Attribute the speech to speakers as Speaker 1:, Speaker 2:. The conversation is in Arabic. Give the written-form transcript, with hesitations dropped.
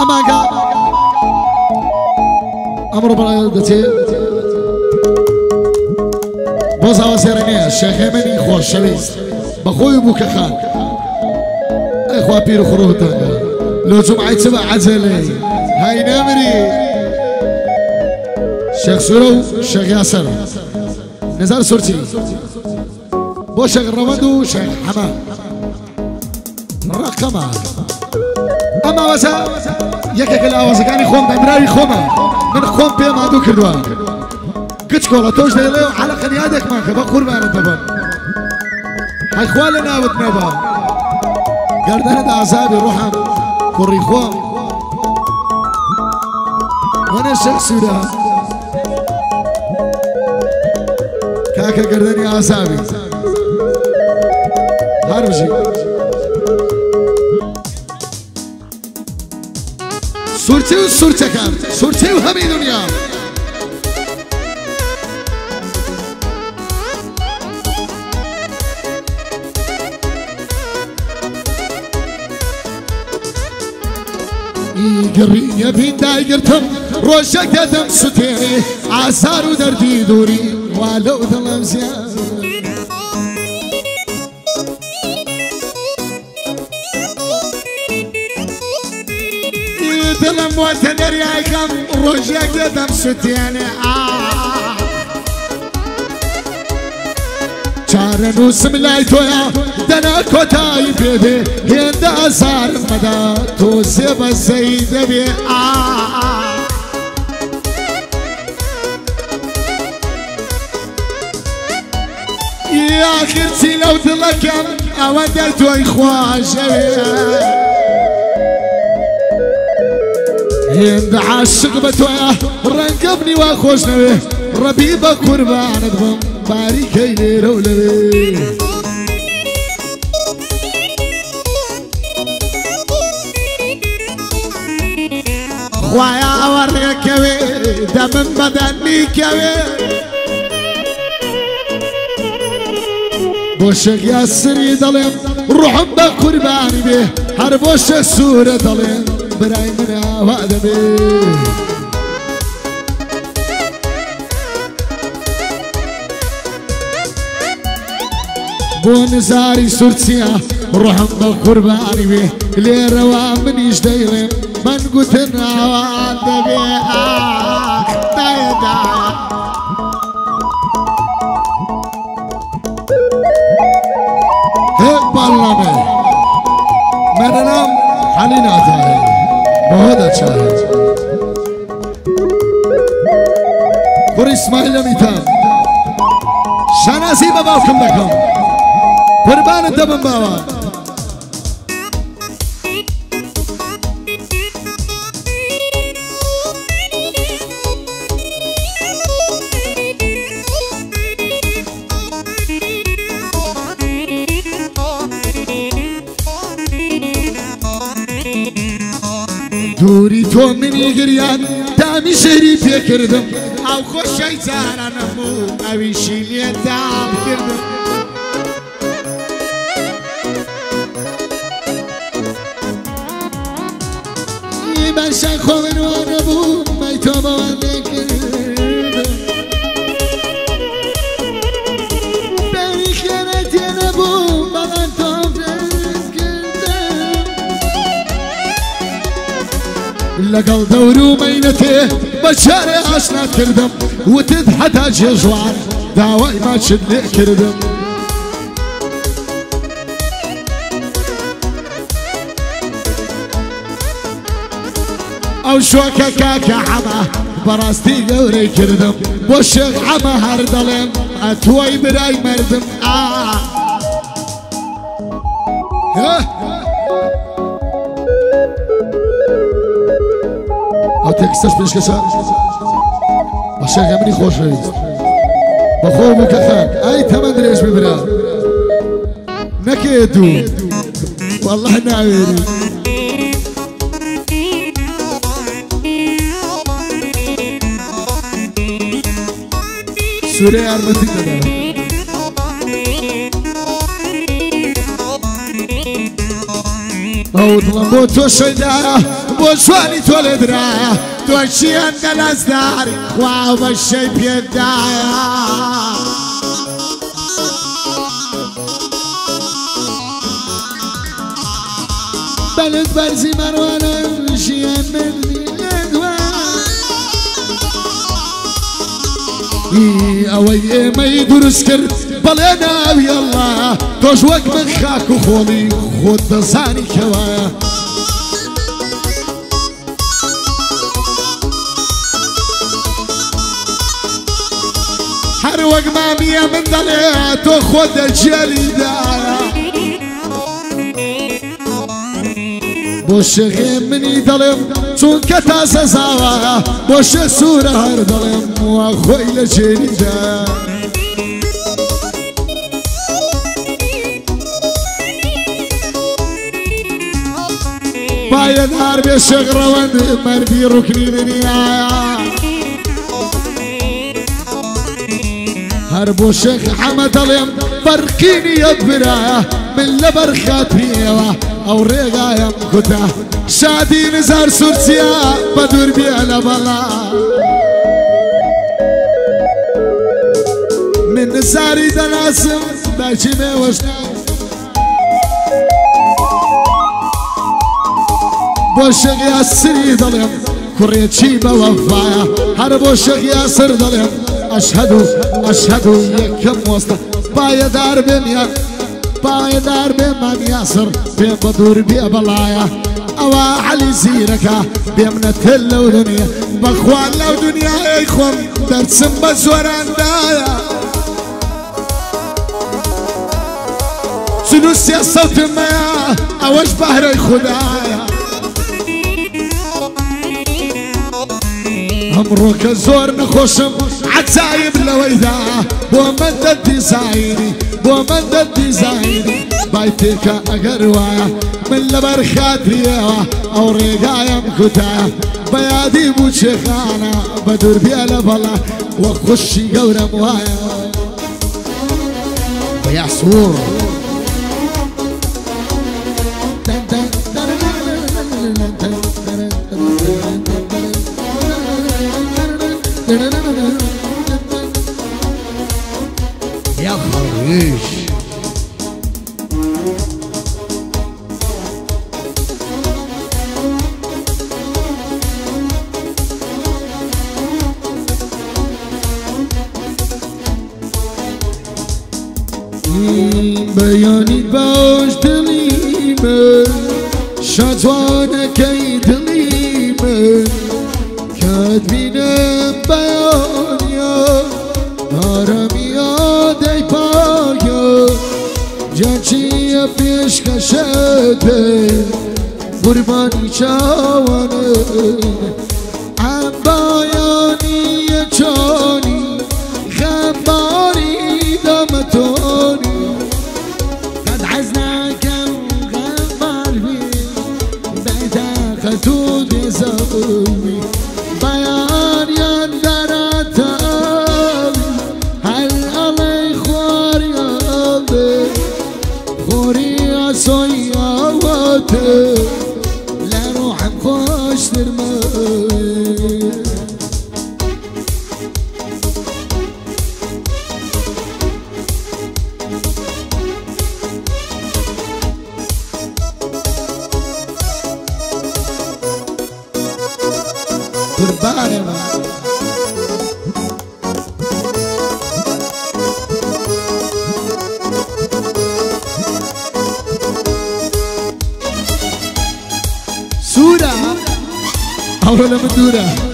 Speaker 1: أما قا أمر برادتي بوزا وسيرني الشيخ يمني خوش شبيس بخوي بوك خان إخوة بيرو خروطة لو جمعة سبع عزلي هاي نامري شيخ سورو شيخ ياسر نزار سورتي بو شيخ الرمدو شيخ حمام رقمة أما وسا يكك الأوازة كاني خوم دمراوي خومة من خوم بيم هادو كردوا كتش كولا توش ديليو على قنيادك مانك بقربان انتبا هاي خوالنا وتنبا قردان دا عذابي روحا كوري خوم وانا الشيخ سودا كاكا قرداني عذابي هاربجي سورتي وسورتي كان سورتي وهمي دنيا قري يا بين دايرتم روشك دم ستيري عسار ودردي دوري ولو ظلم زيادة ظلم وتنر يا كم روشك دم ستيري چارنو سملای تویا دنا کوتای بیده هند ازار مدا تو سب زید بی یا آخر سی لو دلکم اودر توی خواجه هند عاشق بتویا رنگبنی و خوش نوی ربی با قربانت بم باریکی لیرو لوی خوایا ورکوی دمم بدن میکوی بوشک یاسری دلم روحم با قربانی بی هر بوشک سور دلم برای من آواده بی بو نزاري سورتيا روحم بقرباني بيه لي روا منيش دايرم من قتنا وعد بيه دايدا هيك بالله من نام حنينا تاهي بهذا شاهد قري اسماعيل ميتان شناسي باباكم لكم قربان الدم بابا دوري تو مني غريان دامي شهري فكردم او خوش شيطان نمو اوي شيلي دام كردم بشن خومن وانا بوم ميتو بوانده كردم بني خيرت يانا بوم بغن توفز كردم لقل دورو مينته بشاري عشنا كردم وتدحتا جيجوان داوي ما تشدلي كردم او شوكا كاكا حما براستي قوري كردم بوشك حما هردلم اتوي براي مردم او تكسش بيش كسر بوشك يمني خوش رئيس بخو مكخان اي تمن ريش ببرا نكيتو والله ناويري سوري ارمتي كده او طلبوتو شيدا بوشواني تولد را توشي أنت الأصدار واو بالشي بيدايا بلد برزي مروانة شيان مني اوي ما يدرس كرت بلنا يلا توش وق من خاك وخولي خود صاني كوايا هر وق ما مية من ضليت وخود الجلي دايا بوش غيم مني ظلم چون كتاس زاوا بوش سورة هر ظلم واخوي لجريدا بايد هربي شغرة وند مربي ركني دنيا هربو شيخ حمد اليم بركيني يدبرا من لبرخات بيوا او ريغا يمكتا شادي نزار سورسيا بدور بيالا بلا من نزاري دناسم باجي ميوشنا بوشيخ ياسري ظلم كريت شيبة وفايا هربوشيخ ياسر ظلم أشهد يكم وسط بايدار بميا بايدار بمن ياسر بيم بدور بيا بلايا أوا علي زيركا بيمنا تل ودنيا بخوان لو دنيا يخون درسم بزوران دايا سلوس يا صوت ميا أوش بحر خدايا عمرك الزور نخشم عتايب لويدا بومن الديزايني بومن الديزايني بايتك اقروايا من لبرخات ريوا او ريقايا مكتايا بيادي بوشيخانا بدور بيالا بلا وخشي قورا موايا يا سور يا خريش بياني باش دليمة شاتوانا كي دليمة كاتبين بيانيا هرميا دي بايا جانشي بيش كشته قرباني شاوانه عم بياني يجاني خباري دمتوني قد عزنا كم غمار بي بيتا خطود يزوي بيان يندرات لا روح خوش ترمي قرباني سورة أولا من دورة